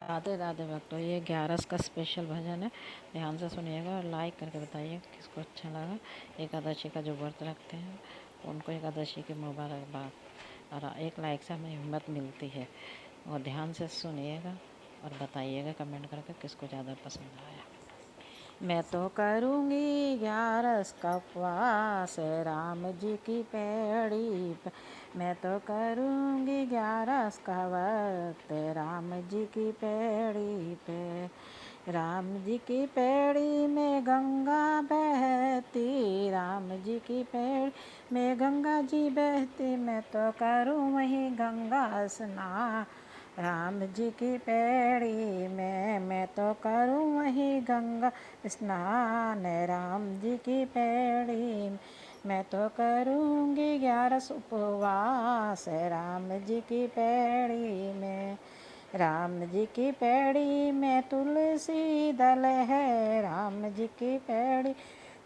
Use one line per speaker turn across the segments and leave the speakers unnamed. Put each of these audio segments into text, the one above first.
राधे राधे भक्तों, ये 11 का स्पेशल भजन है। ध्यान से सुनिएगा और लाइक करके बताइए किसको अच्छा लगा। एकादशी का जो व्रत रखते हैं उनको एकादशी की मुबारकबाद। और एक लाइक से हमें हिम्मत मिलती है। और ध्यान से सुनिएगा और बताइएगा कमेंट करके किसको ज़्यादा पसंद आया। मैं तो करूँगी 11 का उपवास राम जी की पैड़ी पे। मैं तो करूँगी 11 का व्रत राम जी की पैड़ी पे। राम जी की पैड़ी में गंगा बहती, राम जी की पैड़ी में गंगा जी बहती। मैं तो करूँ वहीं गंगा स्नान राम जी की पैड़ी में। मैं तो करूँ वहीं गंगा स्नान राम जी की पैड़ी में। मैं तो करूँगी 11 उपवास राम जी की पैड़ी में। राम जी की पैड़ी में तुलसी दल है, राम जी की पैड़ी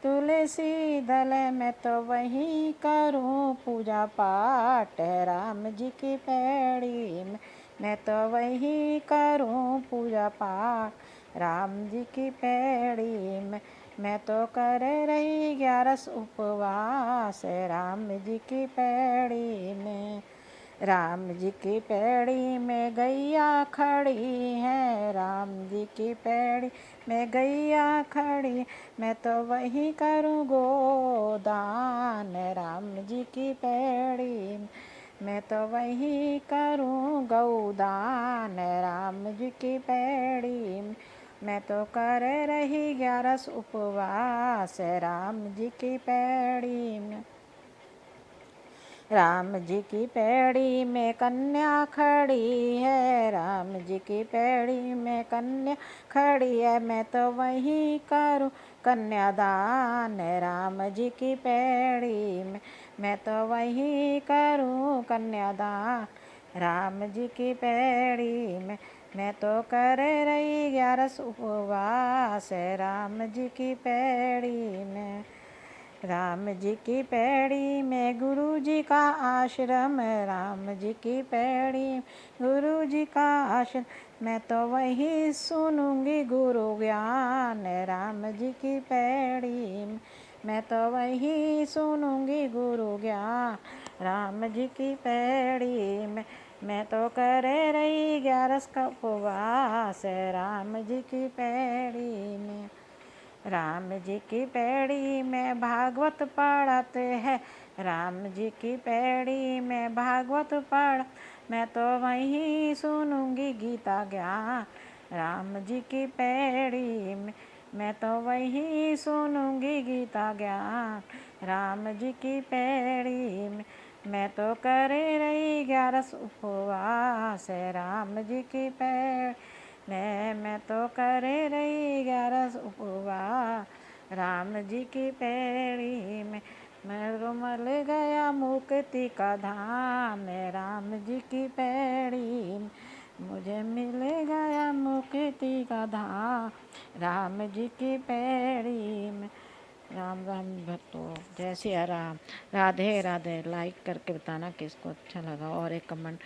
तुलसी दल में। तो वहीं करूँ पूजा पाठ राम जी की पैड़ी में। मैं तो वहीं करूँ पूजा पाठ राम जी की पैड़ी में। मैं तो कर रही 11 उपवास राम जी की पैड़ी में। राम जी की पैड़ी में गैया खड़ी है, राम जी की पैड़ी में गैया खड़ी। मैं तो वही करूँ गोदान राम जी की पैड़ी में। मैं तो वही करूँ गौदान राम जी की पैड़ी में। मैं तो कर रही 11 उपवास राम जी की पैड़ी में। राम जी की पैड़ी में कन्या खड़ी है, राम जी की पैड़ी में कन्या खड़ी है। मैं तो वहीं करूँ कन्यादान राम जी की पैड़ी में। मैं तो वहीं करूँ कन्यादान राम जी की पैड़ी में। मैं तो कर रही 11 उपवास राम जी की पैड़ी में। राम जी की पैड़ी में गुरु जी का आश्रम, राम जी की पैड़ी गुरु जी का आश्रम। मैं तो वही सुनूंगी गुरु ज्ञान राम जी की पैड़ी में। मैं तो वही सुनूंगी गुरु ज्ञान राम जी की पैड़ी में। मैं तो कर रही 11 का उपवास राम जी की पैड़ी में। राम जी की पैड़ी में भागवत पढ़ते हैं, राम जी की पैड़ी में भागवत पढ़। मैं तो वहीं सुनूंगी गीता ज्ञान राम जी की पैड़ी में। मैं तो वहीं सुनूंगी गीता ज्ञान राम जी की पैड़ी में। मैं तो कर रही 11 उपवास राम जी की पैड़ी। मैं तो कर रही 11 उपवास राम जी की पैड़ी में। मैं तो मिल गया मुक्ति का धाम राम जी की पैड़ी में। मुझे मिल गया मुक्ति का धाम राम जी की पैड़ी में। राम राम भक्तों, जय सिया राम। राधे राधे। लाइक करके बताना किसको अच्छा लगा और एक कमेंट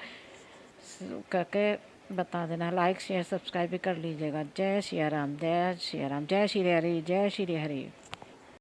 करके बता देना। लाइक शेयर सब्सक्राइब भी कर लीजिएगा। जय सिया राम, जय सिया राम, जय श्री हरि, जय श्री हरि।